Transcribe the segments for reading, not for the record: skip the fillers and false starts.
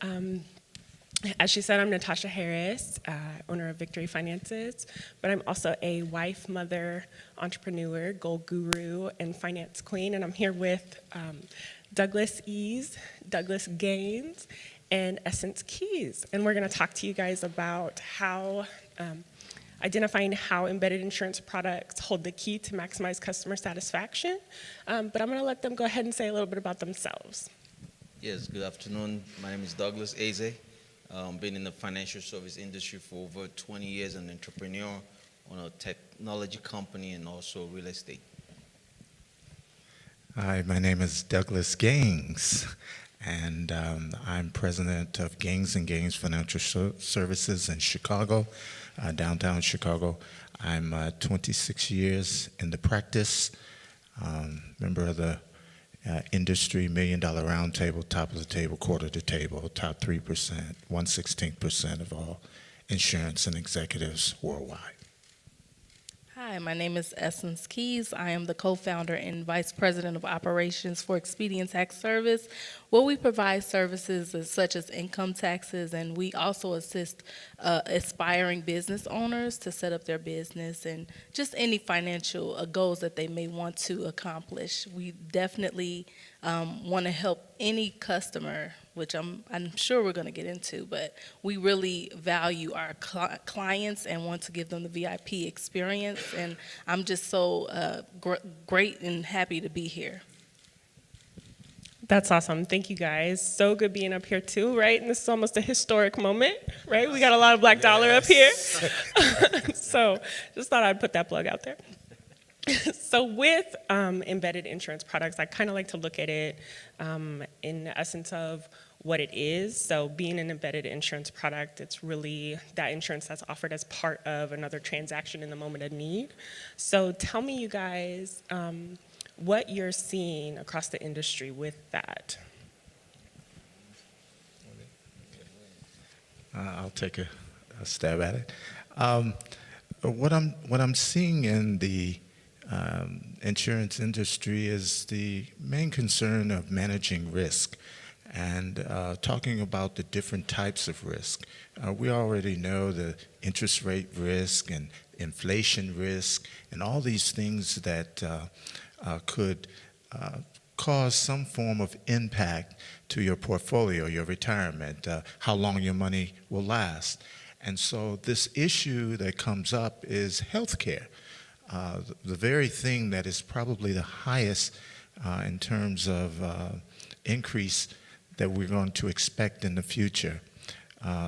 As she said, I'm Natasha Harris, owner of Victory Finances, but I'm also a wife, mother, entrepreneur, goal guru, and finance queen. And I'm here with Douglas Ease, Douglas Gaines, and Essence Keys. And we're going to talk to you guys about how identifying how embedded insurance products hold the key to maximize customer satisfaction. But I'm going to let them go ahead and say a little bit about themselves. Yes, good afternoon. My name is Douglas Eze. Been in the financial service industry for over 20 years, an entrepreneur on a technology company and also real estate. Hi, my name is Douglas Gaines, and I'm president of Gaines & Gaines Financial Services in Chicago, downtown Chicago. I'm 26 years in the practice, member of the industry, $1 Million Roundtable, top of the table, quarter of the table, top 3%, 1/16% of all insurance and executives worldwide. Hi, my name is Essence Keys. I am the co-founder and vice president of operations for Expedient Tax Service, where we provide services such as income taxes, and we also assist aspiring business owners to set up their business and just any financial goals that they may want to accomplish. We definitely want to help any customer, which I'm sure we're going to get into, but we really value our clients and want to give them the VIP experience, and I'm just so great and happy to be here. That's awesome. Thank you, guys. So good being up here, too, right? And this is almost a historic moment, right? We got a lot of black dollar up here. So just thought I'd put that plug out there. So with embedded insurance products, I kind of like to look at it in the essence of what it is. So being an embedded insurance product, it's really that insurance that's offered as part of another transaction in the moment of need. So tell me, you guys, what you're seeing across the industry with that. I'll take a stab at it. What I'm seeing in the insurance industry is the main concern of managing risk and talking about the different types of risk. We already know the interest rate risk and inflation risk and all these things that could cause some form of impact to your portfolio, your retirement, how long your money will last. And so this issue that comes up is healthcare. The very thing that is probably the highest in terms of increase that we're going to expect in the future.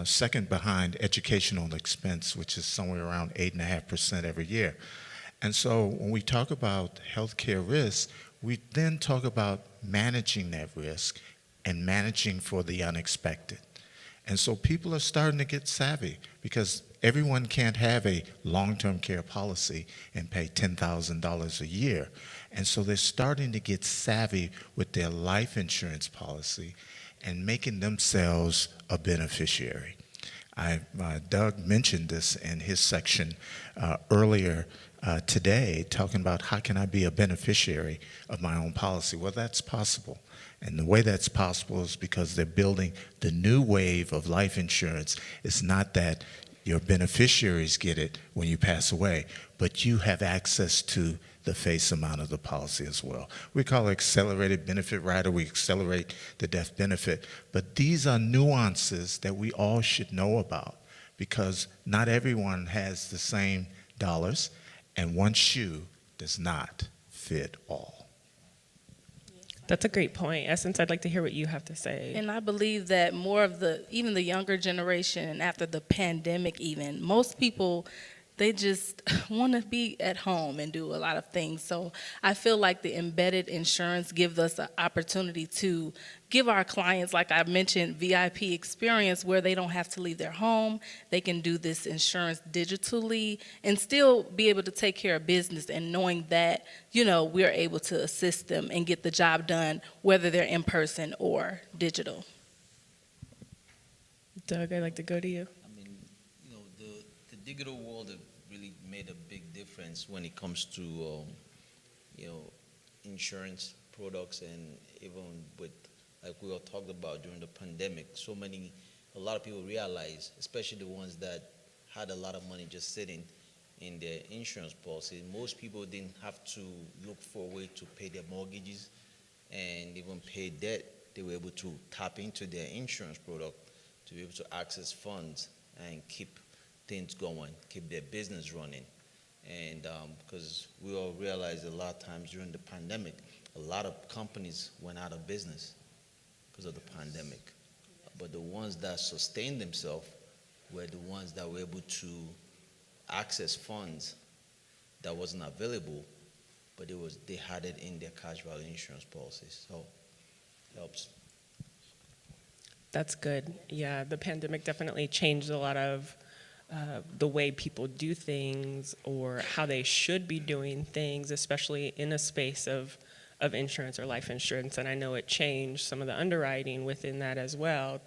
Second behind educational expense, which is somewhere around 8.5% every year. And so when we talk about healthcare risk, we then talk about managing that risk and managing for the unexpected. And so people are starting to get savvy because everyone can't have a long-term care policy and pay $10,000 a year. And so they're starting to get savvy with their life insurance policy and making themselves a beneficiary. Doug mentioned this in his section earlier today, talking about how can I be a beneficiary of my own policy. Well, that's possible. And the way that's possible is because they're building the new wave of life insurance. It's not that your beneficiaries get it when you pass away, but you have access to the face amount of the policy as well. We call it accelerated benefit rider. We accelerate the death benefit. But these are nuances that we all should know about because not everyone has the same dollars, and one shoe does not fit all. That's a great point. Essence, I'd like to hear what you have to say. And I believe that more of even the younger generation, and after the pandemic even, most people, they just want to be at home and do a lot of things. So I feel like the embedded insurance gives us an opportunity to give our clients, like I mentioned, VIP experience where they don't have to leave their home. They can do this insurance digitally and still be able to take care of business and knowing that, we're able to assist them and get the job done, whether they're in person or digital. Doug, I'd like to go to you. The digital world have really made a big difference when it comes to, insurance products and even with like we all talked about during the pandemic, a lot of people realize, especially the ones that had a lot of money just sitting in their insurance policy. Most people didn't have to look for a way to pay their mortgages and even pay debt. They were able to tap into their insurance product to be able to access funds and keep things going, keep their business running. And because we all realized a lot of times during the pandemic, a lot of companies went out of business because of the pandemic. But the ones that sustained themselves were the ones that were able to access funds that wasn't available, but they had it in their cash value insurance policies. So it helps. That's good. Yeah, the pandemic definitely changed a lot of the way people do things or how they should be doing things, especially in a space of insurance or life insurance. And I know it changed some of the underwriting within that as well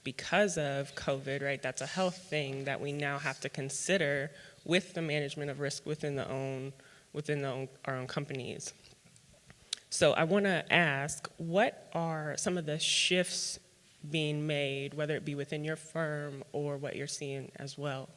because of COVID, right? That's a health thing that we now have to consider with the management of risk within our own companies. So I want to ask, what are some of the shifts being made, whether it be within your firm or what you're seeing as well?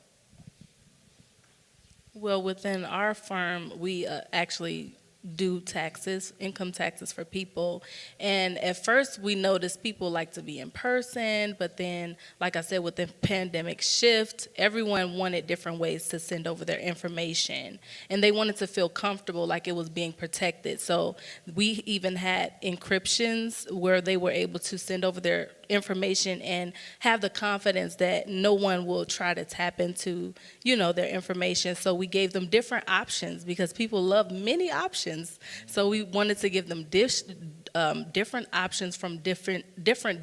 Well, within our firm, we actually do taxes, income taxes for people. And at first we noticed people like to be in person, but then, like I said, with the pandemic shift, everyone wanted different ways to send over their information. And they wanted to feel comfortable like it was being protected. So we even had encryptions where they were able to send over their information and have the confidence that no one will try to tap into, their information. So we gave them different options because people love many options. So we wanted to give them different options from different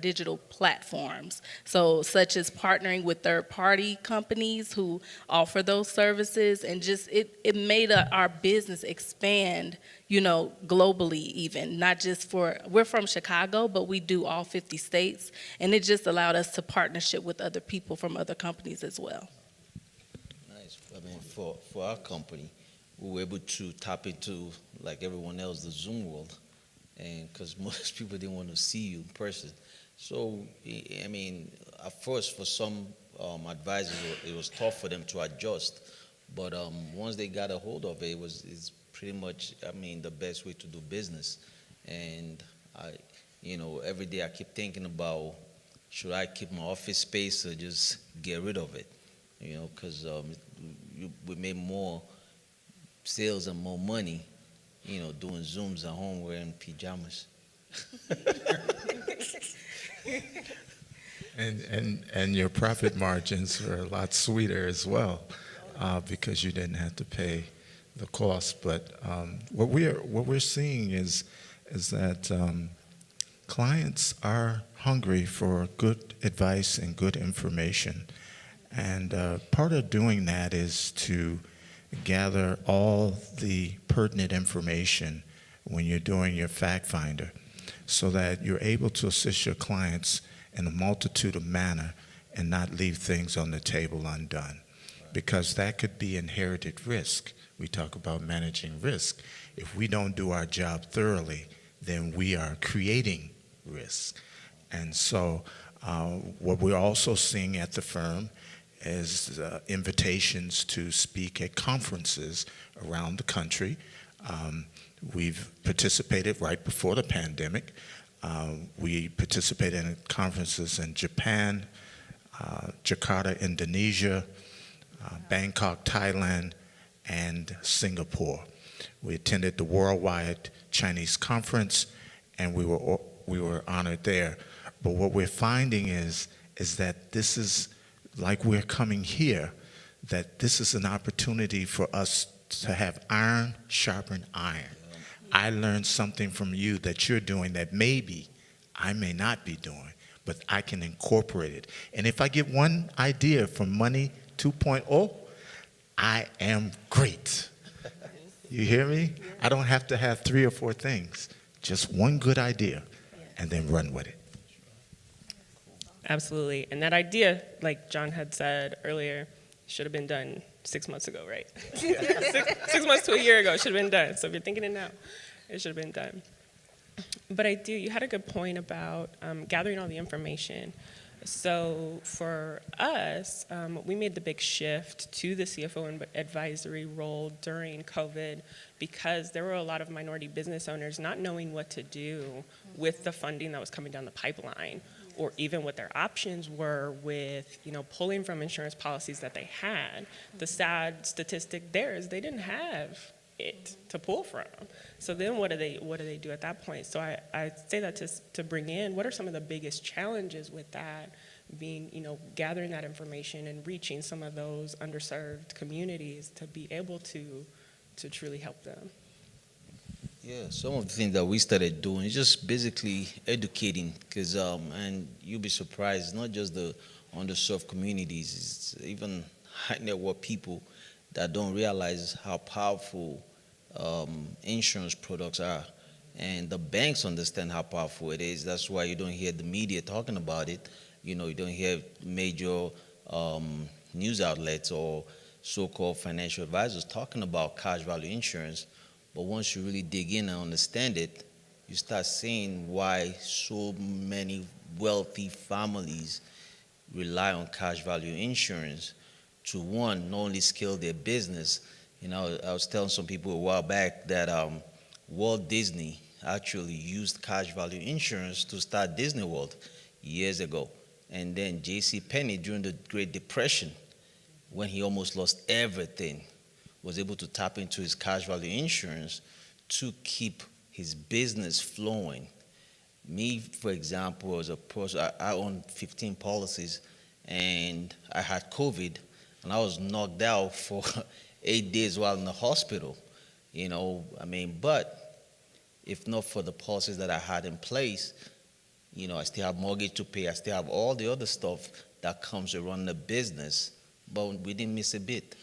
digital platforms. So such as partnering with third-party companies who offer those services, and just it made our business expand, globally even, not just we're from Chicago, but we do all 50 states, and it just allowed us to partnership with other people from other companies as well. Nice. I mean, for our company, we were able to tap into, like everyone else, the Zoom world, and because most people didn't want to see you in person. So, I mean, at first, for some advisors, it was tough for them to adjust, but once they got a hold of it, it's pretty much, the best way to do business. And every day I keep thinking about, should I keep my office space or just get rid of it? Because we made more sales and more money, doing Zooms at home wearing pajamas. And your profit margins are a lot sweeter as well, because you didn't have to pay the cost. But what we're seeing is that clients are hungry for good advice and good information, and part of doing that is to gather all the pertinent information when you're doing your fact finder, so that you're able to assist your clients in a multitude of manner and not leave things on the table undone, because that could be inherited risk. We talk about managing risk. If we don't do our job thoroughly, then we are creating risk. And so what we're also seeing at the firm is invitations to speak at conferences around the country. We've participated right before the pandemic. We participated in conferences in Japan, Jakarta, Indonesia, Bangkok, Thailand, and Singapore. We attended the Worldwide Chinese Conference, and we were honored there. But what we're finding is that this is, like we're coming here, that this is an opportunity for us to have iron sharpen iron. I learned something from you that you're doing that maybe I may not be doing, but I can incorporate it. And if I get one idea from Money 2.0, I am great. You hear me? I don't have to have 3 or 4 things, just one good idea, and then run with it. Absolutely. And that idea, like John had said earlier, should have been done 6 months ago, right? 6 months to a year ago, it should have been done. So if you're thinking it now, it should have been done. But I do, you had a good point about gathering all the information. So for us, we made the big shift to the CFO advisory role during COVID because there were a lot of minority business owners not knowing what to do with the funding that was coming down the pipeline, or even what their options were with, pulling from insurance policies that they had. The sad statistic there is they didn't have it to pull from. So then what do they do at that point? So I say that to bring in, what are some of the biggest challenges with that being, gathering that information and reaching some of those underserved communities to be able to truly help them? Yeah, some of the things that we started doing is just basically educating, because and you'll be surprised, it's not just the underserved communities, it's even high net worth people that don't realize how powerful insurance products are. And the banks understand how powerful it is. That's why you don't hear the media talking about it. You don't hear major news outlets or so-called financial advisors talking about cash value insurance. But once you really dig in and understand it, you start seeing why so many wealthy families rely on cash value insurance to, one, not only scale their business. I was telling some people a while back that Walt Disney actually used cash value insurance to start Disney World years ago. And then J.C. Penney, during the Great Depression, when he almost lost everything, was able to tap into his cash value insurance to keep his business flowing. Me, for example, as a person, I own 15 policies, and I had COVID, and I was knocked out for 8 days while in the hospital. But if not for the policies that I had in place, I still have mortgage to pay, I still have all the other stuff that comes around the business, but we didn't miss a bit.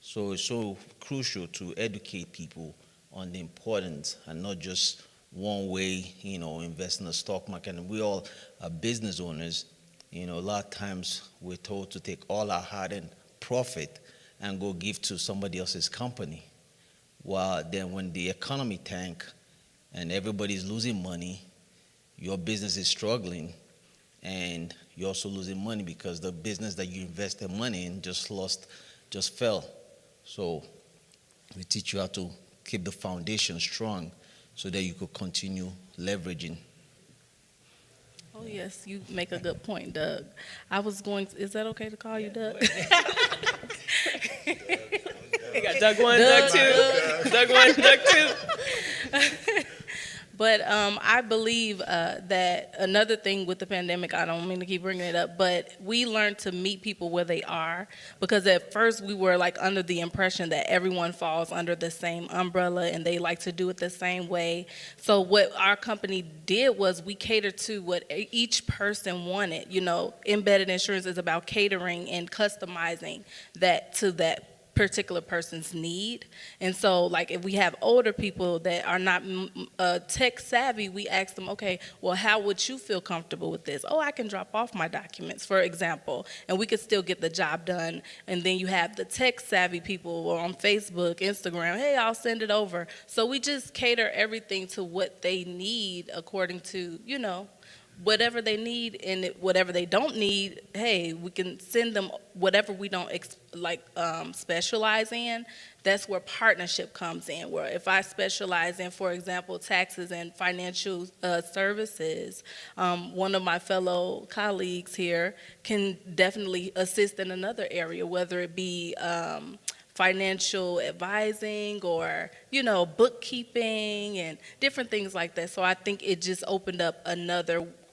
So it's so crucial to educate people on the importance, and not just one way, invest in the stock market. And we all are business owners. A lot of times we're told to take all our hard-earned profit and go give to somebody else's company. While then when the economy tank and everybody's losing money, your business is struggling, and you're also losing money because the business that you invested money in just fell. So we teach you how to keep the foundation strong so that you could continue leveraging. Oh, yes, you make a good point, Doug. Is that okay to call you Doug? We got Doug 1, Doug 2, Doug 1, Doug 2. But I believe that another thing with the pandemic, I don't mean to keep bringing it up, but we learned to meet people where they are, because at first we were like under the impression that everyone falls under the same umbrella and they like to do it the same way. So what our company did was we catered to what each person wanted. Embedded insurance is about catering and customizing that to that particular person's need. And so like if we have older people that are not tech savvy, we ask them, okay, well, how would you feel comfortable with this? Oh, I can drop off my documents, for example, and we could still get the job done. And then you have the tech savvy people on Facebook, Instagram, hey, I'll send it over. So we just cater everything to what they need according to, whatever they need, and whatever they don't need, hey, we can send them whatever we don't specialize in. That's where partnership comes in, where if I specialize in, for example, taxes and financial services, one of my fellow colleagues here can definitely assist in another area, whether it be financial advising or, bookkeeping and different things like that. So I think it just opened up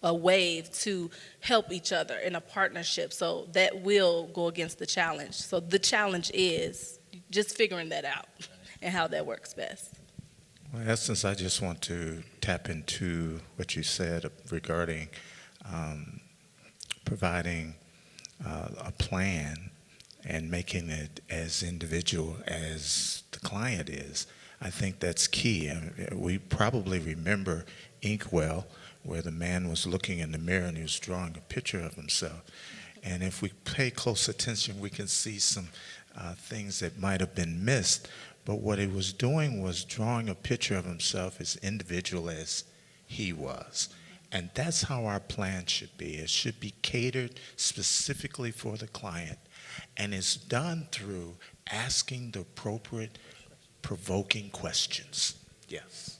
a wave to help each other in a partnership. So that will go against the challenge. So the challenge is just figuring that out and how that works best. Well, in essence, I just want to tap into what you said regarding providing a plan and making it as individual as the client is. I think that's key. And we probably remember Inkwell, where the man was looking in the mirror and he was drawing a picture of himself. And if we pay close attention, we can see some things that might have been missed. But what he was doing was drawing a picture of himself as individual as he was. And that's how our plan should be. It should be catered specifically for the client. And it's done through asking the appropriate provoking questions. Yes.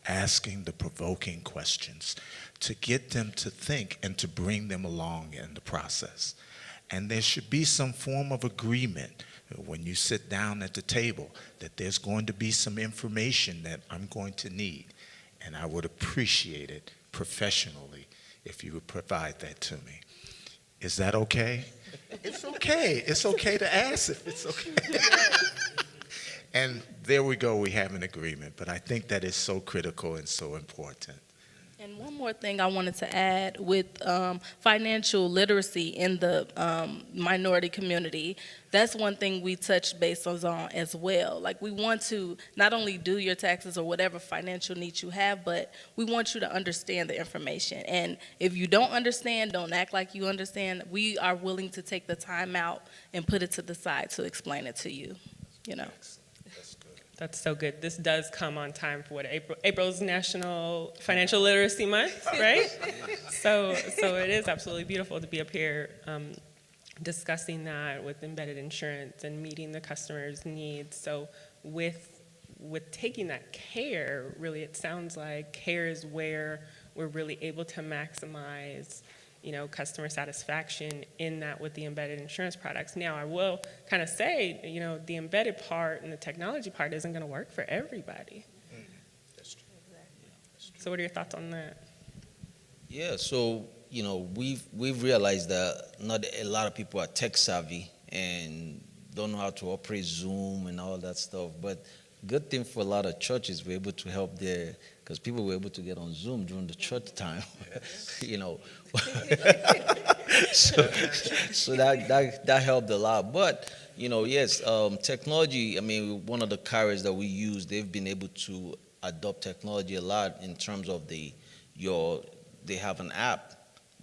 Asking the provoking questions to get them to think and to bring them along in the process. And there should be some form of agreement when you sit down at the table that there's going to be some information that I'm going to need. And I would appreciate it professionally if you would provide that to me. Is that okay? It's okay. It's okay to ask it. It's okay. And there we go. We have an agreement. But I think that is so critical and so important. And one more thing I wanted to add with financial literacy in the minority community, that's one thing we touched base on as well. Like, we want to not only do your taxes or whatever financial needs you have, but we want you to understand the information. And if you don't understand, don't act like you understand. We are willing to take the time out and put it to the side to explain it to you, you know. That's so good. This does come on time for what, April's National Financial Literacy Month, right? So it is absolutely beautiful to be up here discussing that with embedded insurance and meeting the customer's needs. So with taking that care, really, it sounds like care is where we're really able to maximize, customer satisfaction in that with the embedded insurance products. Now, I will kind of say, the embedded part and the technology part isn't going to work for everybody. That's true. So what are your thoughts on that? Yeah, so, we've realized that not a lot of people are tech savvy and don't know how to operate Zoom and all that stuff. But good thing for a lot of churches, we're able to help there because people were able to get on Zoom during the church time, so that helped a lot. But, yes, technology, one of the carriers that we use, they've been able to adopt technology a lot in terms of they have an app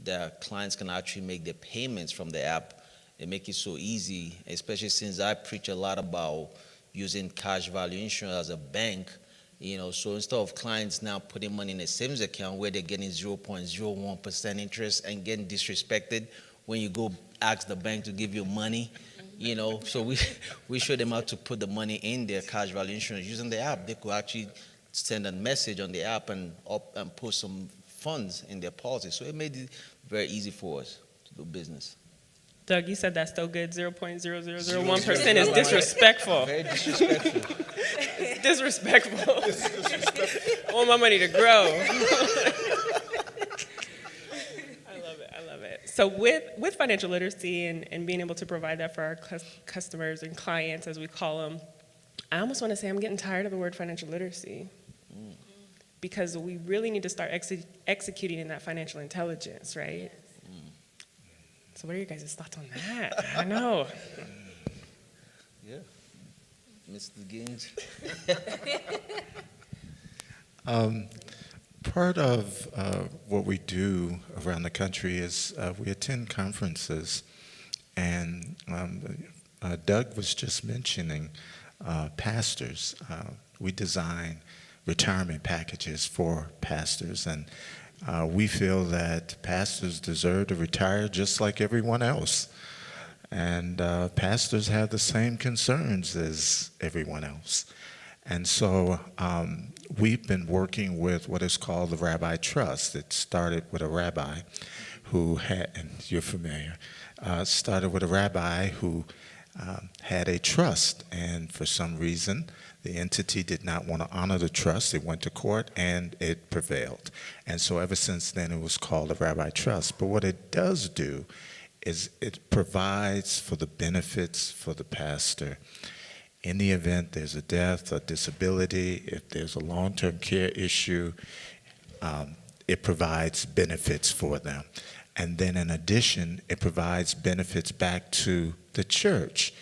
that clients can actually make their payments from the app and make it so easy, especially since I preach a lot about using cash value insurance as a bank. So instead of clients now putting money in a savings account where they're getting 0.01% interest and getting disrespected when you go ask the bank to give you money, so we show them how to put the money in their cash value insurance using the app. They could actually send a message on the app and put some funds in their policy. So it made it very easy for us to do business. Doug, you said that's so good. 0.0001% is disrespectful. Very disrespectful. Disrespectful. I want my money to grow. I love it. So with financial literacy and being able to provide that for our customers and clients, as we call them, I almost want to say I'm getting tired of the word financial literacy. Because we really need to start executing in that financial intelligence, right? So what are your guys' thoughts on that? I know. Yeah. Mr. Gaines. Part of what we do around the country is we attend conferences, and Doug was just mentioning pastors. We design retirement packages for pastors, and we feel that pastors deserve to retire just like everyone else. And pastors have the same concerns as everyone else. And so we've been working with what is called the Rabbi Trust. It started with a rabbi who had, and you're familiar, started with a rabbi who had a trust. And for some reason, the entity did not want to honor the trust. It went to court, and it prevailed. And so ever since then, it was called the Rabbi Trust. But what it does do is it provides for the benefits for the pastor. In the event there's a death, a disability, if there's a long-term care issue, it provides benefits for them. And then in addition, it provides benefits back to the church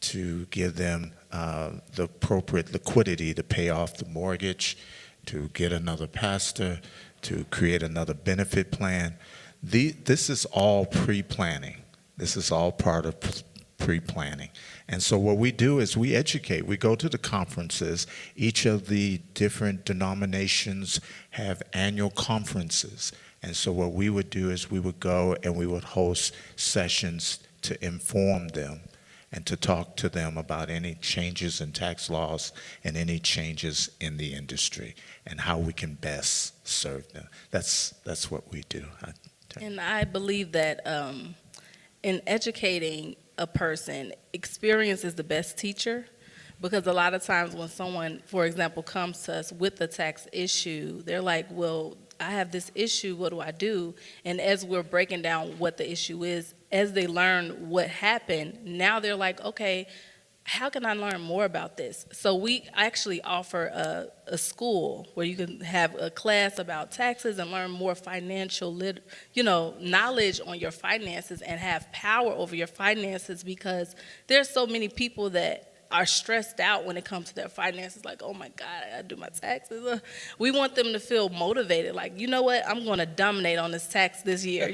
to give them the appropriate liquidity to pay off the mortgage, to get another pastor, to create another benefit plan. This is all pre-planning. This is all part of pre-planning. And so what we do is we educate. We go to the conferences. Each of the different denominations have annual conferences. And so what we would do is we would go and we would host sessions to inform them and to talk to them about any changes in tax laws and any changes in the industry and how we can best serve them. That's what we do. And I believe that in educating a person, experience is the best teacher, because a lot of times when someone, for example, comes to us with a tax issue, they're like, well, I have this issue, what do I do? And as we're breaking down what the issue is, as they learn what happened, now they're like, okay, how can I learn more about this? So we actually offer a school where you can have a class about taxes and learn more financial knowledge on your finances and have power over your finances, because there's so many people that are stressed out when it comes to their finances, like, oh my God, I gotta do my taxes. We want them to feel motivated, like, you know what, I'm gonna dominate on this tax this year,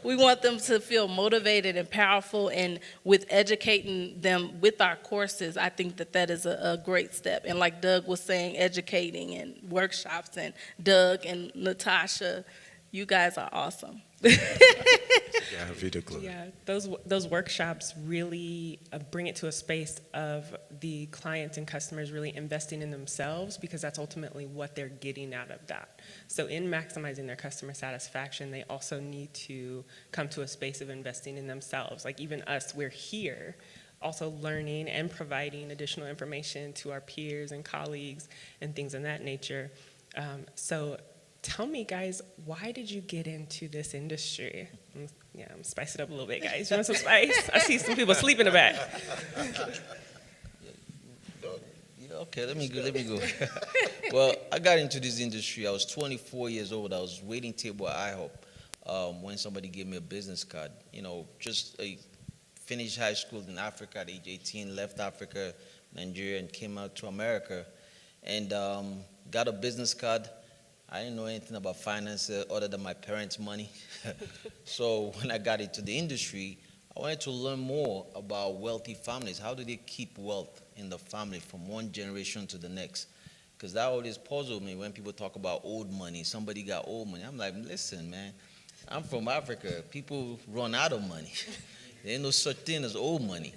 We want them to feel motivated and powerful, and with educating them with our courses, I think that is a great step. And like Doug was saying, educating and workshops, and Doug and Natasha, you guys are awesome. Yeah, those workshops really bring it to a space of the clients and customers really investing in themselves, because that's ultimately what they're getting out of that. So in maximizing their customer satisfaction, they also need to come to a space of investing in themselves. Like even us, we're here also learning and providing additional information to our peers and colleagues and things of that nature. So tell me, guys, why did you get into this industry? I'm spice it up a little bit, guys. You want some spice? I see some people sleep in the back. Yeah, okay, let me go. Well, I got into this industry. I was 24 years old. I was waiting table at IHOP when somebody gave me a business card. Just finished high school in Africa at age 18, left Africa, Nigeria, and came out to America, and got a business card. I didn't know anything about finance other than my parents' money. So when I got into the industry, I wanted to learn more about wealthy families. How do they keep wealth in the family from one generation to the next? Because that always puzzled me when people talk about old money. Somebody got old money. I'm like, listen, man, I'm from Africa. People run out of money. There ain't no such thing as old money.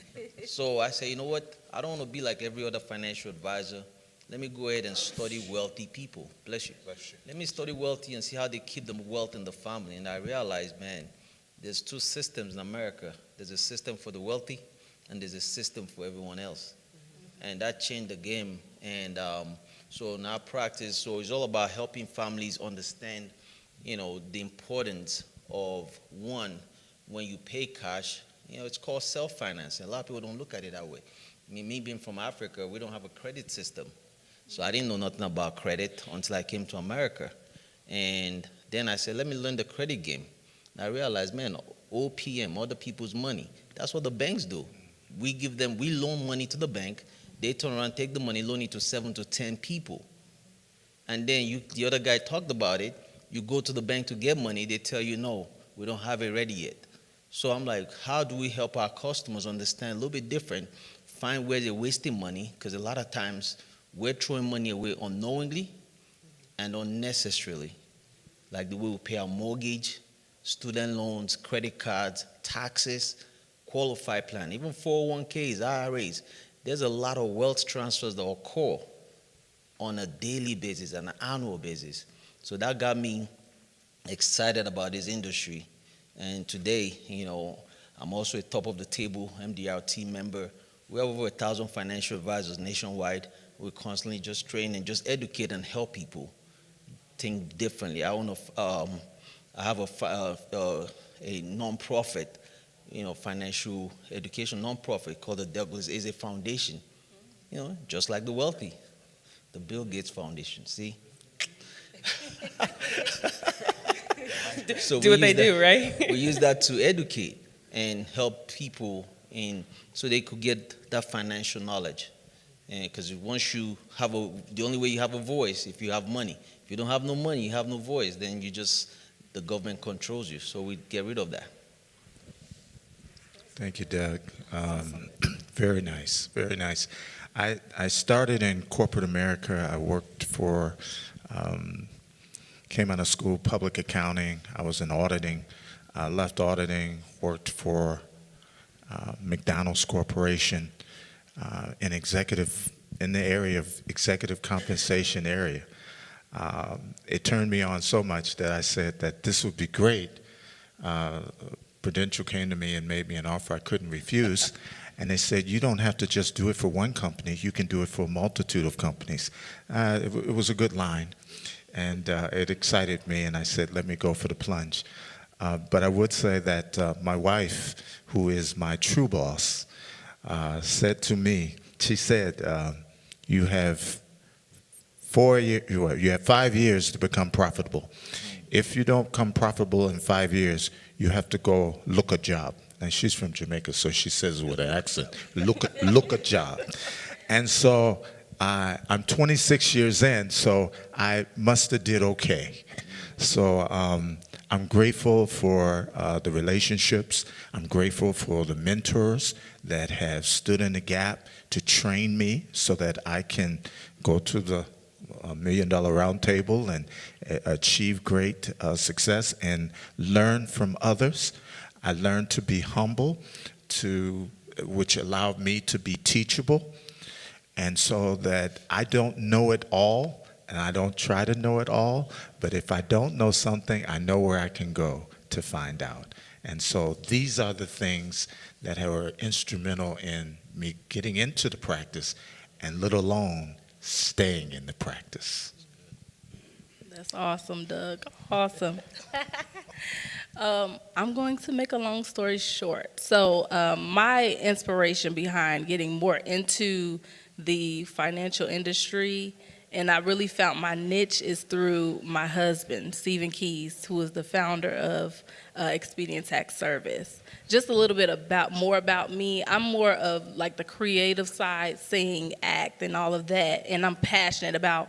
So I say, you know what? I don't want to be like every other financial advisor. Let me go ahead and study wealthy people. Bless you. Bless you. Let me study wealthy and see how they keep the wealth in the family. And I realized, man, there's two systems in America. There's a system for the wealthy, and there's a system for everyone else. And that changed the game. And so now practice, so it's all about helping families understand, the importance of, one, when you pay cash, it's called self-financing. A lot of people don't look at it that way. Me being from Africa, we don't have a credit system. So I didn't know nothing about credit until I came to America. And then I said, let me learn the credit game. And I realized, man, OPM, other people's money, that's what the banks do. We loan money to the bank. They turn around, take the money, loan it to 7 to 10 people. And then the other guy talked about it. You go to the bank to get money. They tell you, no, we don't have it ready yet. So I'm like, how do we help our customers understand a little bit different, find where they're wasting money? Because a lot of times, we're throwing money away unknowingly and unnecessarily, like the way we pay our mortgage, student loans, credit cards, taxes, qualified plan, even 401ks, IRAs. There's a lot of wealth transfers that occur on a daily basis, an annual basis. So that got me excited about this industry. And today, I'm also a top of the table MDR team member. We have over 1,000 financial advisors nationwide. We constantly just train and just educate and help people think differently. I have a nonprofit, financial education nonprofit called the Douglas Eze Foundation. Just like the wealthy, the Bill Gates Foundation. See. So do what they do, right? We use that to educate and help people so they could get that financial knowledge. Because once you have the only way you have a voice, if you have money. If you don't have no money, you have no voice, then the government controls you. So we get rid of that. Thank you, Doug. Very nice, very nice. I started in corporate America. I worked for, came out of school, public accounting. I was in auditing. I left auditing, worked for McDonald's Corporation in the area of executive compensation area. It turned me on so much that I said that this would be great. Prudential came to me and made me an offer I couldn't refuse. And they said, you don't have to just do it for one company. You can do it for a multitude of companies. It was a good line. And it excited me. And I said, let me go for the plunge. But I would say that my wife, who is my true boss, said to me, she said, you have 5 years to become profitable. If you don't become profitable in 5 years, you have to go look a job. And she's from Jamaica, so she says it with an accent, look a job. And so I'm 26 years in, so I must have did okay. So I'm grateful for the relationships. I'm grateful for the mentors that have stood in the gap to train me so that I can go to the $1 Million Round Table and achieve great success and learn from others. I learned to be humble, which allowed me to be teachable, and so that I don't know it all, and I don't try to know it all, but if I don't know something, I know where I can go to find out. And so these are the things that were instrumental in me getting into the practice, and let alone staying in the practice. That's awesome, Doug. Awesome. I'm going to make a long story short. So my inspiration behind getting more into the financial industry, and I really found my niche, is through my husband, Stephen Keys, who is the founder of Expedient Tax Service. Just a little bit more about me. I'm more of like the creative side, sing, act, and all of that. And I'm passionate about,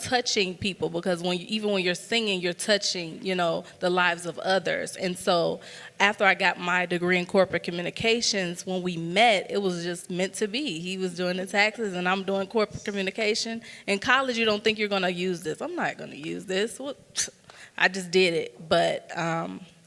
touching people, because even when you're singing, you're touching, the lives of others. And so after I got my degree in corporate communications, when we met, it was just meant to be. He was doing the taxes and I'm doing corporate communication. In college, you don't think you're going to use this. I'm not going to use this. I just did it. But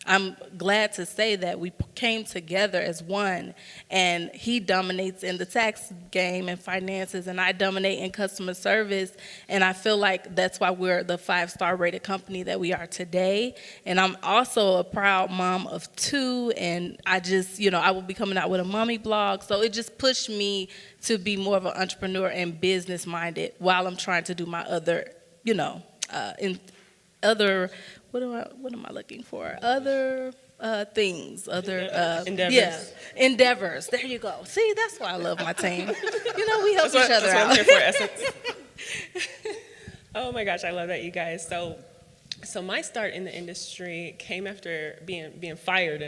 I'm glad to say that we came together as one, and he dominates in the tax game and finances, and I dominate in customer service, and I feel like that's why we're the 5-star rated company that we are today. And I'm also a proud mom of 2, and I just, I will be coming out with a mommy blog, so it just pushed me to be more of an entrepreneur and business minded while I'm trying to do my other, what am I looking for? Other things, endeavors. Yeah, endeavors. There you go. See, that's why I love my team. We help each other that's out. what I'm here for, Essence. Oh my gosh, I love that, you guys. So my start in the industry came after being fired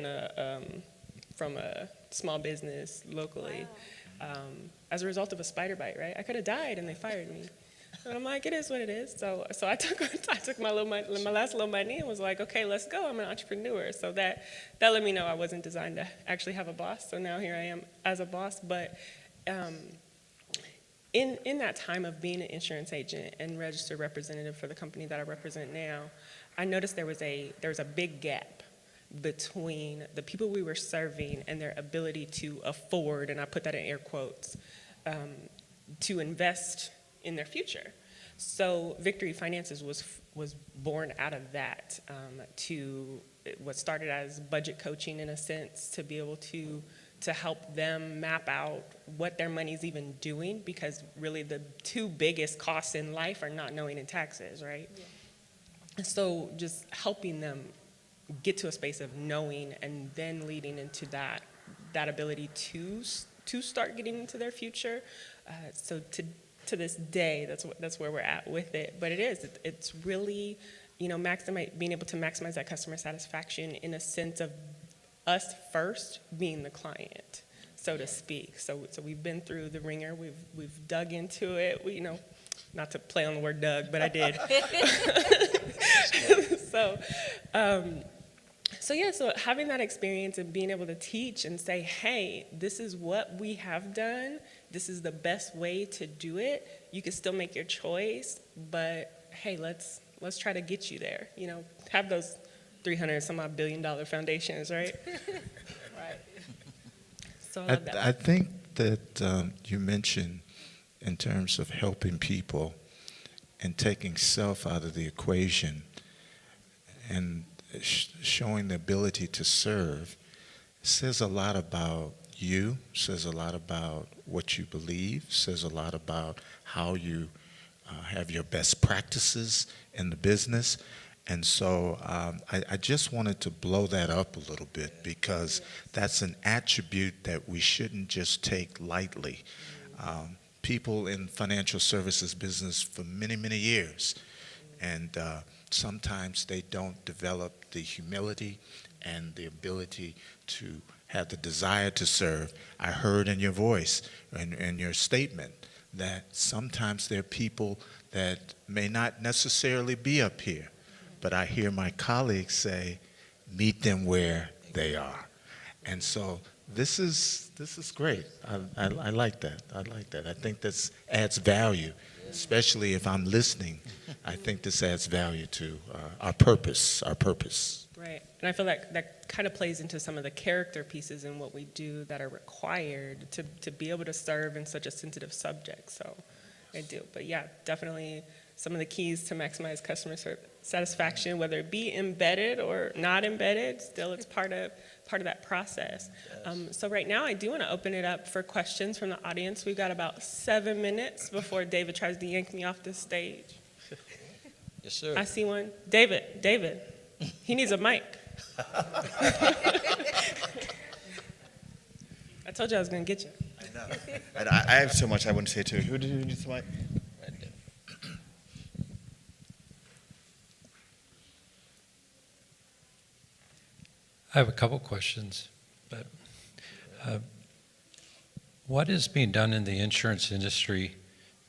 from a small business locally, as a result of a spider bite. Right, I could have died, and they fired me. And I'm like, it is what it is. So I took my last little money and was like, okay, let's go. I'm an entrepreneur. So that let me know I wasn't designed to actually have a boss. So now here I am as a boss. But in that time of being an insurance agent and registered representative for the company that I represent now, I noticed there was a big gap between the people we were serving and their ability to afford, and I put that in air quotes, to invest in their future. So Victory Finances was born out of that, to what started as budget coaching in a sense, to be able to help them map out what their money's even doing, because really the 2 biggest costs in life are not knowing and taxes, right? Yeah. So just helping them get to a space of knowing, and then leading into that ability to start getting into their future. So to this day, that's where we're at with it. But it's really, being able to maximize that customer satisfaction in a sense of us first being the client, so to speak. So we've been through the ringer. We've dug into it. Not to play on the word Doug, but I did. So having that experience and being able to teach and say, hey, this is what we have done. This is the best way to do it. You can still make your choice, but hey, let's try to get you there. You know, have those 300 some odd $1 billion foundations, right? Right. So I love that. I think that you mentioned in terms of helping people and taking self out of the equation and showing the ability to serve says a lot about you, says a lot about what you believe, says a lot about how you have your best practices in the business. And so I just wanted to blow that up a little bit because that's an attribute that we shouldn't just take lightly. People in financial services business for many, many years, and sometimes they don't develop the humility and the ability to have the desire to serve. I heard in your voice and in your statement that sometimes there are people that may not necessarily be up here, but I hear my colleagues say, meet them where they are. And so this is great. I like that. I like that. I think this adds value, especially if I'm listening. I think this adds value to our purpose. Right. And I feel like that kind of plays into some of the character pieces in what we do that are required to be able to serve in such a sensitive subject. So I do. But yeah, definitely some of the keys to maximize customer satisfaction, whether it be embedded or not embedded, still it's part of that process. So right now I do want to open it up for questions from the audience. We've got about 7 minutes before David tries to yank me off this stage. Yes, sir. I see one. David, he needs a mic. I told you I was going to get you. I know. I have so much I want to say too. Who needs the mic? Right there. I have a couple questions, but what is being done in the insurance industry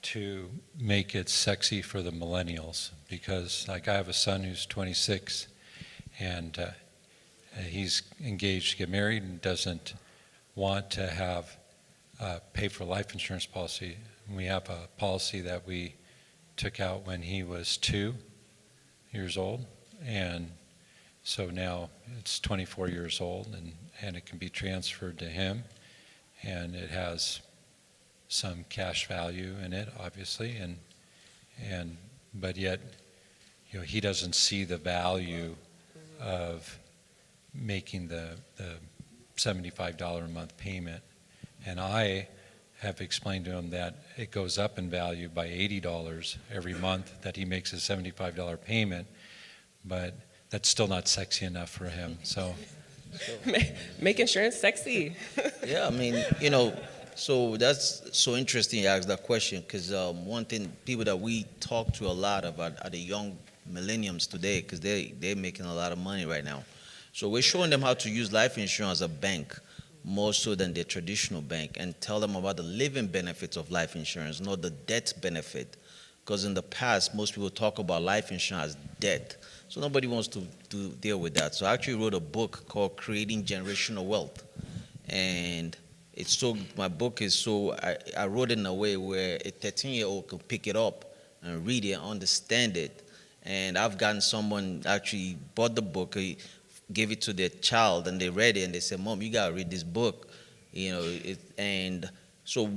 to make it sexy for the millennials? Because like I have a son who's 26 and he's engaged to get married and doesn't want to have pay for a life insurance policy. We have a policy that we took out when he was 2 years old, and so now it's 24 years old, and it can be transferred to him, and it has some cash value in it, obviously, and but yet, you know, he doesn't see the value of making the $75 a month payment, and I have explained to him that it goes up in value by $80 every month that he makes a $75 payment, but that's still not sexy enough for him. So Make insurance sexy. Yeah, I mean, you know, so that's so interesting you asked that question because one thing, people that we talk to a lot about are the young millennials today because they're making a lot of money right now. So we're showing them how to use life insurance as a bank more so than the traditional bank and tell them about the living benefits of life insurance, not the death benefit. Because in the past, most people talk about life insurance as death. So nobody wants to deal with that. So I actually wrote a book called Creating Generational Wealth. And it's so, my book is so, I wrote it in a way where a 13-year-old can pick it up and read it and understand it. And I've gotten someone actually bought the book, gave it to their child, and they read it, and they said, Mom, you got to read this book. You know, and so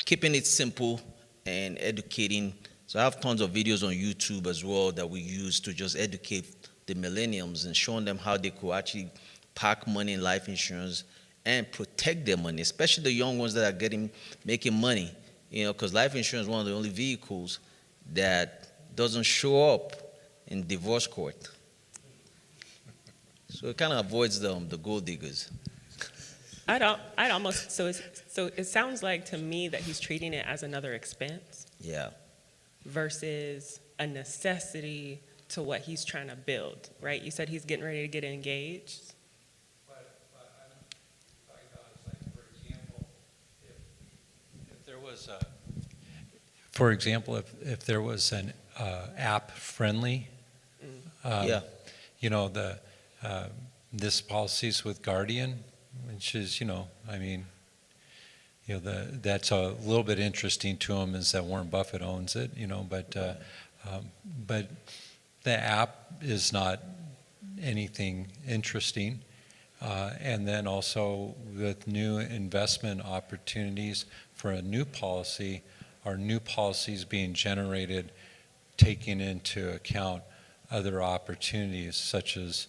keeping it simple and educating. So I have tons of videos on YouTube as well that we use to just educate the millennials and showing them how they could actually park money in life insurance and protect their money, especially the young ones that are making money. You know, because life insurance is one of the only vehicles that doesn't show up in divorce court. So it kind of avoids the gold diggers. So it sounds like to me that he's treating it as another expense. Yeah. Versus a necessity to what he's trying to build, right? You said he's getting ready to get engaged. But I'm talking about is like, for example, if there was if there was an app friendly, Yeah. you know, this policy's with Guardian, which is, that's a little bit interesting to them is that Warren Buffett owns it, but the app is not anything interesting. And then also with new investment opportunities for a new policy, are new policies being generated taking into account other opportunities such as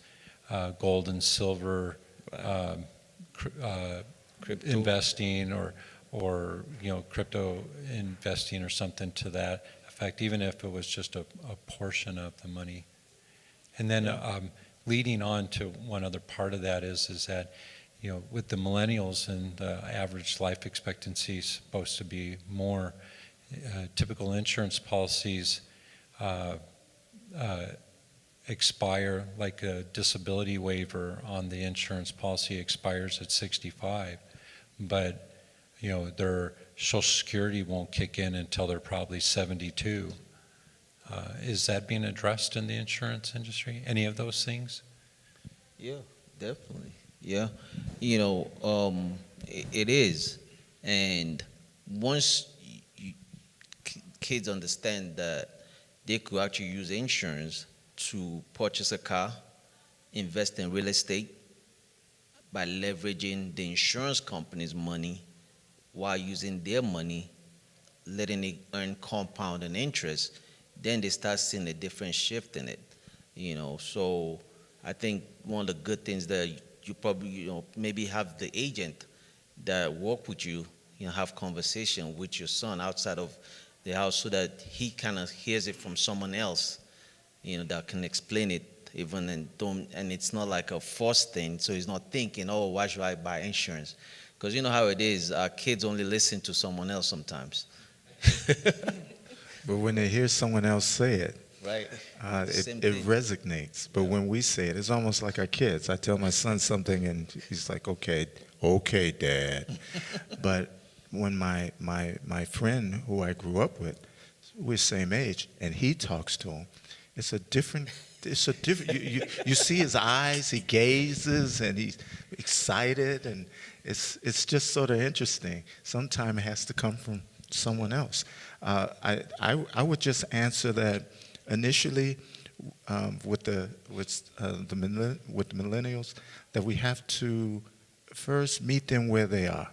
gold and silver Crypto. investing or crypto investing or something to that effect, even if it was just a portion of the money. And then leading on to one other part of that is that with the millennials and the average life expectancy is supposed to be more, typical insurance policies expire, like a disability waiver on the insurance policy expires at 65, but their Social Security won't kick in until they're probably 72. Is that being addressed in the insurance industry? Any of those things? Yeah, definitely. Yeah, it is. And once kids understand that they could actually use insurance to purchase a car, invest in real estate by leveraging the insurance company's money while using their money, letting it earn compound and interest, then they start seeing a different shift in it. So I think one of the good things that you probably, maybe have the agent that work with you, have conversation with your son outside of the house so that he kind of hears it from someone else, that can explain it even and it's not like a forced thing. So he's not thinking, oh, why should I buy insurance? Because you know how it is, our kids only listen to someone else sometimes. But when they hear someone else say it, Right. it resonates. But when we say it, it's almost like our kids. I tell my son something, and he's like, okay, Dad. But when my friend who I grew up with, we're same age, and he talks to him, it's a different. You see his eyes. He gazes, and he's excited, and it's just sort of interesting. Sometimes it has to come from someone else. I would just answer that initially with the millennials, that we have to first meet them where they are,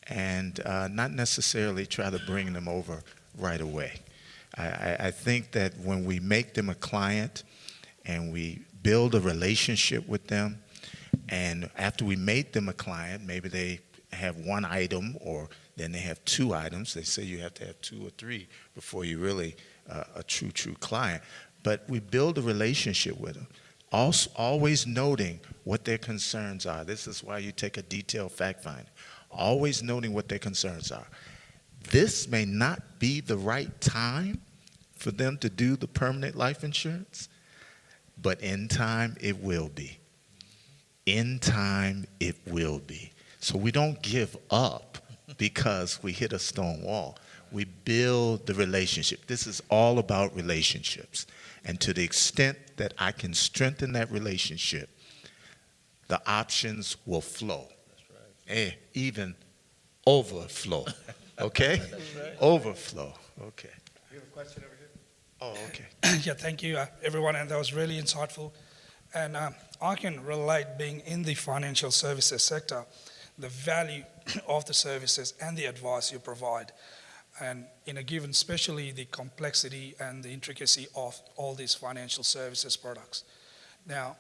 and not necessarily try to bring them over right away. I think that when we make them a client and we build a relationship with them, and after we make them a client, maybe they have one item or then they have two items. They say you have to have two or three before you're really a true client. But we build a relationship with them, also always noting what their concerns are. This is why you take a detailed fact find. Always noting what their concerns are. This may not be the right time for them to do the permanent life insurance, but in time it will be. In time it will be. So we don't give up because we hit a stone wall. We build the relationship. This is all about relationships. And to the extent that I can strengthen that relationship, the options will flow. That's right. Even overflow. Okay? Right. Overflow. Okay. We have a question over here. Oh, okay. Yeah, thank you, everyone, and that was really insightful. And I can relate, being in the financial services sector, the value of the services and the advice you provide. And in a given, especially the complexity and the intricacy of all these financial services products. Now,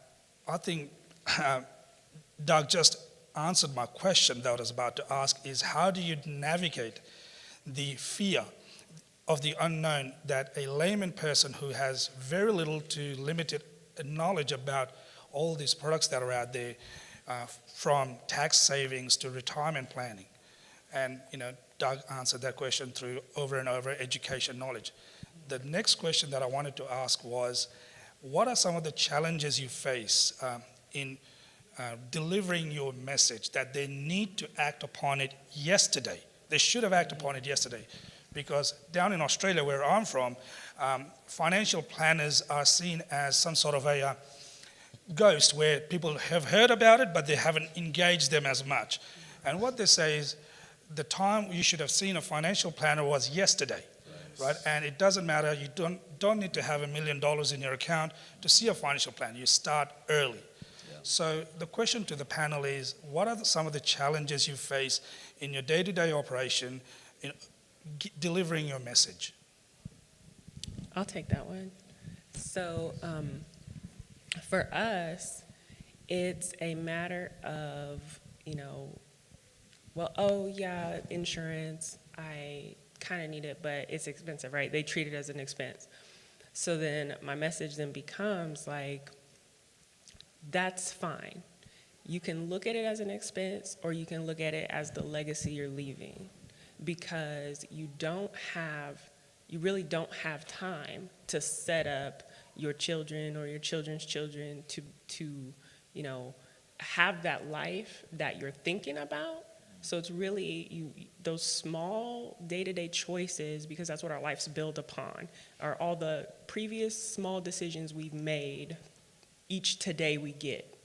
I think Doug just answered my question that I was about to ask, is how do you navigate the fear of the unknown that a layman person who has very little to limited knowledge about all these products that are out there, from tax savings to retirement planning. And, Doug answered that question through over and over education knowledge. The next question that I wanted to ask was, what are some of the challenges you face in delivering your message that they need to act upon it yesterday? They should have acted upon it yesterday. Because down in Australia, where I'm from, financial planners are seen as some sort of a ghost where people have heard about it, but they haven't engaged them as much. And what they say is the time you should have seen a financial planner was yesterday, right? And it doesn't matter. You don't need to have $1 million in your account to see a financial plan. You start early. So the question to the panel is, what are some of the challenges you face in your day-to-day operation in delivering your message? I'll take that one. So for us, it's a matter of, well, oh yeah, insurance, I kind of need it, but it's expensive, right? They treat it as an expense. So then my message then becomes like, that's fine. You can look at it as an expense, or you can look at it as the legacy you're leaving, because you really don't have time to set up your children or your children's children to have that life that you're thinking about. So it's really those small day-to-day choices, because that's what our lives build upon, are all the previous small decisions we've made each today we get,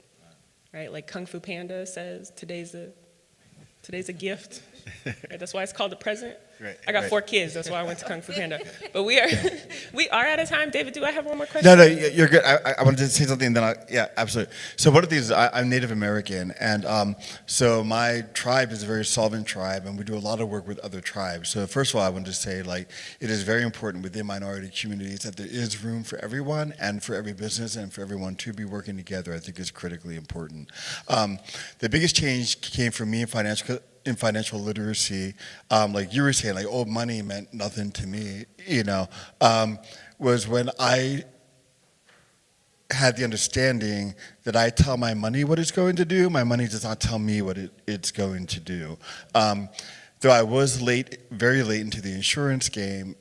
right? Like Kung Fu Panda says, today's a gift. Right? That's why it's called the present. Right, I got right. 4 kids. That's why I went to Kung Fu Panda. But we are out of time. David, do I have one more question? No, you're good. I wanted to say something, and then yeah, absolutely. So one of these, I'm Native American, and so my tribe is a very solvent tribe, and we do a lot of work with other tribes. So first of all, I wanted to say, like, it is very important within minority communities that there is room for everyone and for every business and for everyone to be working together. I think is critically important. The biggest change came from me in financial literacy, like you were saying, like, oh, money meant nothing to me, was when I had the understanding that I tell my money what it's going to do, my money does not tell me what it's going to do. Though I was very late into the insurance game,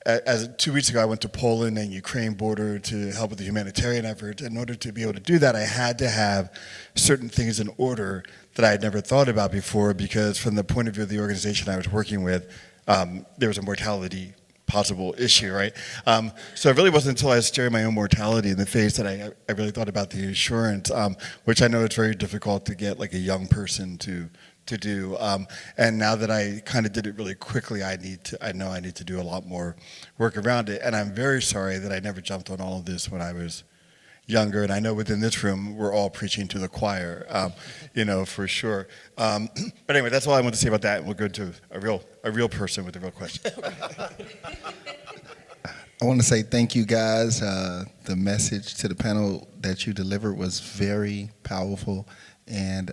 as 2 weeks ago, I went to Poland and Ukraine border to help with the humanitarian effort. In order to be able to do that, I had to have certain things in order that I had never thought about before, because from the point of view of the organization I was working with, there was a mortality possible issue, right? So it really wasn't until I was staring my own mortality in the face that I really thought about the insurance, which I know it's very difficult to get like a young person to do. And now that I kind of did it really quickly, I know I need to do a lot more work around it. And I'm very sorry that I never jumped on all of this when I was younger. And I know within this room, we're all preaching to the choir, for sure. But anyway, that's all I want to say about that. And we'll go to a real person with a real question. I want to say thank you, guys. The message to the panel that you delivered was very powerful. And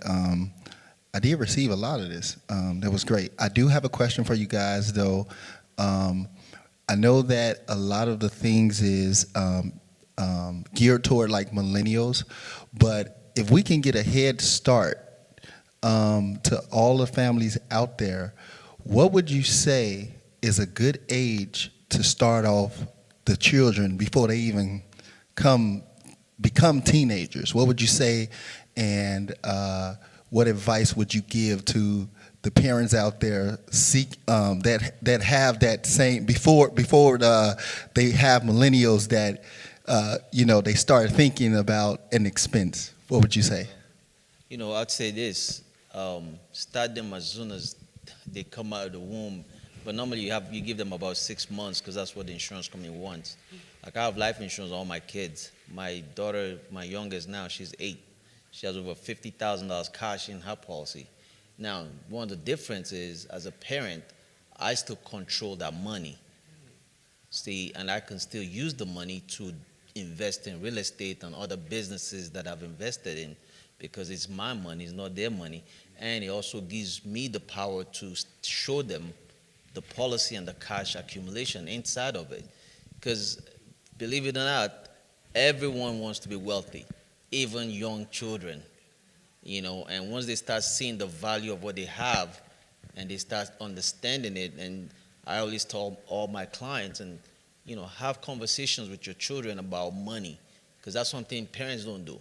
I did receive a lot of this. That was great. I do have a question for you guys, though. I know that a lot of the things is geared toward like millennials, but if we can get a head start to all the families out there, what would you say is a good age to start off the children before they even become teenagers? What would you say, and what advice would you give to the parents out there that have that same before they have millennials that they start thinking about an expense? What would you say? I'd say this: start them as soon as they come out of the womb. But normally you give them about 6 months, because that's what the insurance company wants. Like, I have life insurance on all my kids. My daughter, my youngest now, she's 8. She has over $50,000 cash in her policy. Now, one of the differences, as a parent, I still control that money. See, and I can still use the money to invest in real estate and other businesses that I've invested in, because it's my money, it's not their money. And it also gives me the power to show them the policy and the cash accumulation inside of it. Because, believe it or not, everyone wants to be wealthy, even young children, and once they start seeing the value of what they have and they start understanding it, and I always tell all my clients, and have conversations with your children about money, because that's something parents don't do.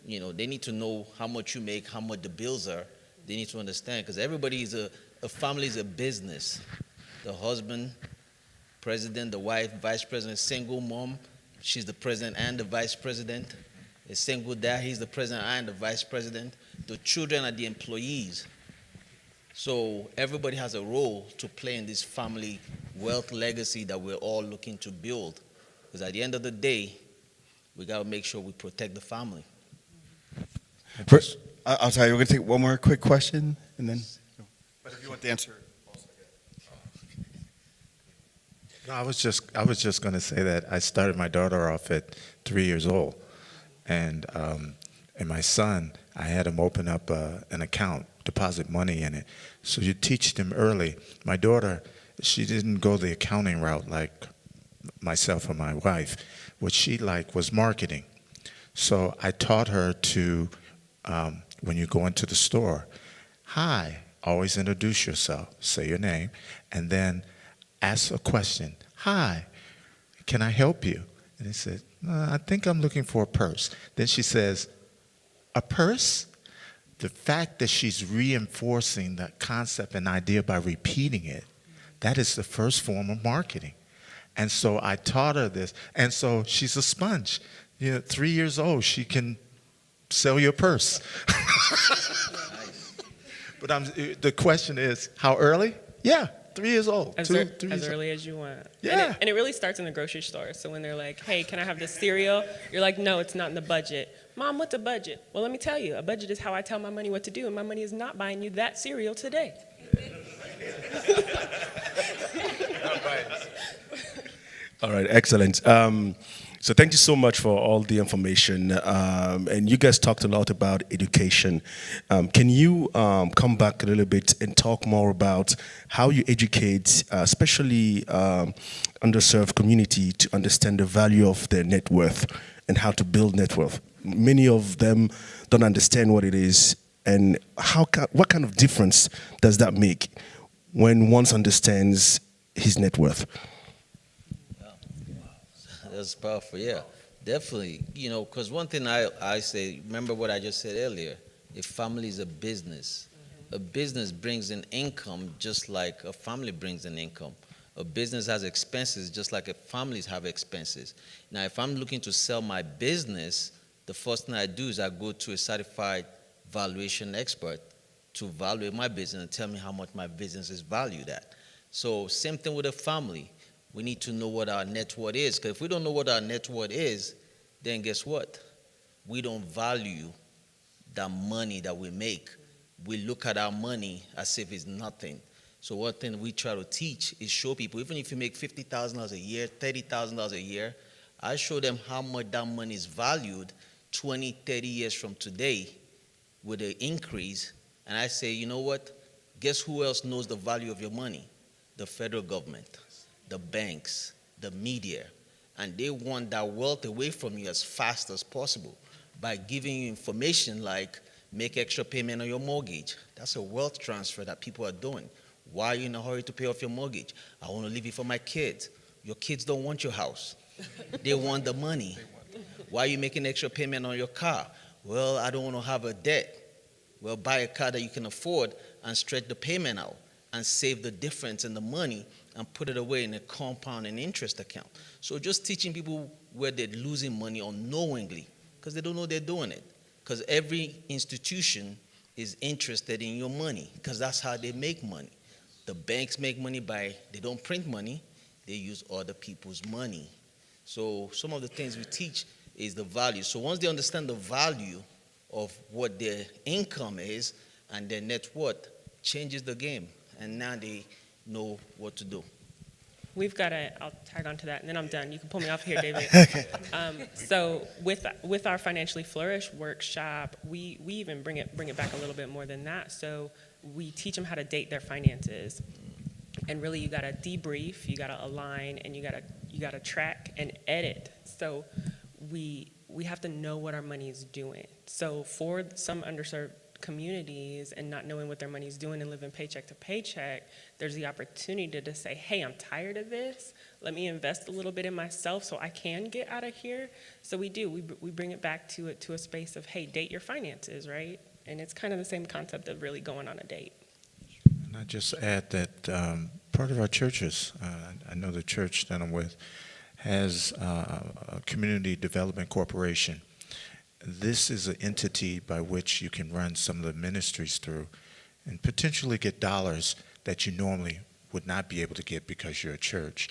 They need to know how much you make, how much the bills are. They need to understand, because everybody is a family is a business. The husband, president, the wife, vice president, single mom, she's the president and the vice president. A single dad, he's the president, I am the vice president. The children are the employees. So everybody has a role to play in this family wealth legacy that we're all looking to build. Because at the end of the day, we got to make sure we protect the family. First, I'm sorry, we're going to take one more quick question, and then. But if you want the answer. No, I was just going to say that I started my daughter off at 3 years old, and my son, I had him open up an account, deposit money in it. So you teach them early. My daughter, she didn't go the accounting route like myself or my wife. What she liked was marketing. So I taught her to, when you go into the store, hi, always introduce yourself, say your name, and then ask a question. Hi, can I help you? And he said, I think I'm looking for a purse. Then she says, a purse? The fact that she's reinforcing that concept and idea by repeating it, that is the first form of marketing. And so I taught her this. And so she's a sponge. 3 years old, she can sell you a purse. But the question is, how early? Yeah, 3 years old. As early as you want. Yeah. And it really starts in the grocery store. So when they're like, hey, can I have this cereal? You're like, no, it's not in the budget. Mom, what's a budget? Well, let me tell you, a budget is how I tell my money what to do, and my money is not buying you that cereal today. All right, excellent. So thank you so much for all the information. And you guys talked a lot about education. Can you come back a little bit and talk more about how you educate, especially underserved community, to understand the value of their net worth and how to build net worth? Many of them don't understand what it is, and what kind of difference does that make when one understands his net worth? That's powerful, yeah. Definitely, because one thing I say, remember what I just said earlier, a family is a business. A business brings in income just like a family brings in income. A business has expenses just like a families have expenses. Now, if I'm looking to sell my business, the first thing I do is I go to a certified valuation expert to evaluate my business and tell me how much my business is valued at. So same thing with a family. We need to know what our net worth is, because if we don't know what our net worth is, then guess what? We don't value the money that we make. We look at our money as if it's nothing. So one thing we try to teach is show people, even if you make $50,000 a year, $30,000 a year, I show them how much that money is valued 20, 30 years from today with an increase. And I say, you know what? Guess who else knows the value of your money? The federal government, the banks, the media. And they want that wealth away from you as fast as possible by giving you information like make extra payment on your mortgage. That's a wealth transfer that people are doing. Why are you in a hurry to pay off your mortgage? I want to leave it for my kids. Your kids don't want your house. They want the money. Why are you making extra payment on your car? Well, I don't want to have a debt. Well, buy a car that you can afford and stretch the payment out and save the difference in the money and put it away in a compound and interest account. So just teaching people where they're losing money unknowingly because they don't know they're doing it. Because every institution is interested in your money because that's how they make money. The banks make money they don't print money, they use other people's money. So some of the things we teach is the value. So once they understand the value of what their income is and their net worth, changes the game. And now they know what to do. I'll tag on to that, and then I'm done. You can pull me off here, David. So with our Financially Flourish workshop, we even bring it back a little bit more than that. So we teach them how to date their finances. And really, you got to debrief, you got to align, and you got to track and edit. So we have to know what our money is doing. So for some underserved communities and not knowing what their money is doing and living paycheck to paycheck, there's the opportunity to say, hey, I'm tired of this. Let me invest a little bit in myself so I can get out of here. So we bring it back to a space of, hey, date your finances, right? And it's kind of the same concept of really going on a date. And I just add that part of our churches, I know the church that I'm with, has a community development corporation this is an entity by which you can run some of the ministries through and potentially get dollars that you normally would not be able to get because you're a church.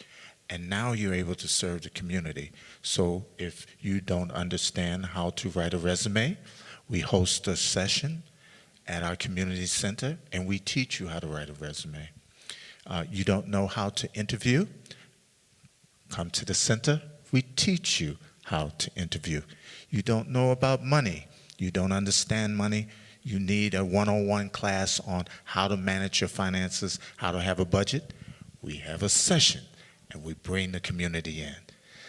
And now you're able to serve the community. So if you don't understand how to write a resume, we host a session at our community center, and we teach you how to write a resume. You don't know how to interview? Come to the center. We teach you how to interview. You don't know about money. You don't understand money. You need a one-on-one class on how to manage your finances, how to have a budget. We have a session, and we bring the community in.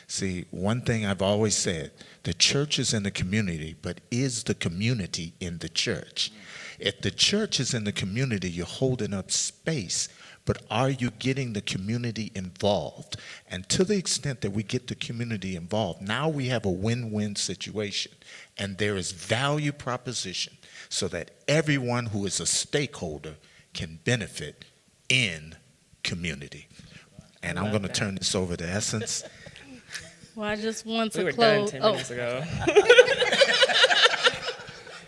See, one thing I've always said, the church is in the community, but is the community in the church? If the church is in the community, you're holding up space, but are you getting the community involved? And to the extent that we get the community involved, now we have a win-win situation, and there is value proposition so that everyone who is a stakeholder can benefit in community. And I'm going to turn this over to Essence. Well, I just want to We were close. done 10 minutes ago.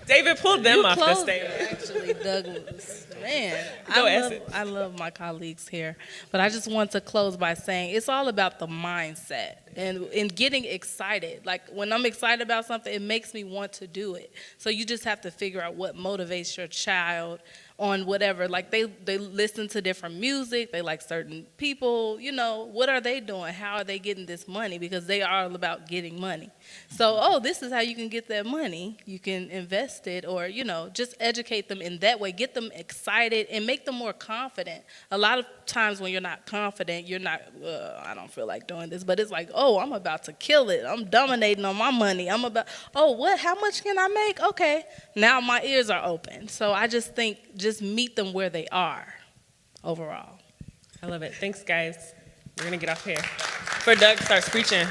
David pulled them You off the closed stage. it, actually, Douglas. Man, Go, I Essence. love my colleagues here. But I just want to close by saying it's all about the mindset and getting excited. Like when I'm excited about something, it makes me want to do it. So you just have to figure out what motivates your child on whatever. Like they listen to different music, they like certain people, you know, what are they doing? How are they getting this money? Because they are all about getting money. So, this is how you can get that money. You can invest it or, you know, just educate them in that way, get them excited and make them more confident. A lot of times when you're not confident, you're not, I don't feel like doing this, but it's like, I'm about to kill it. I'm dominating on my money. I'm about, what, how much can I make? Okay, now my ears are open. So I just think, just meet them where they are overall. I love it. Thanks, guys. We're going to get off here. For Doug starts preaching.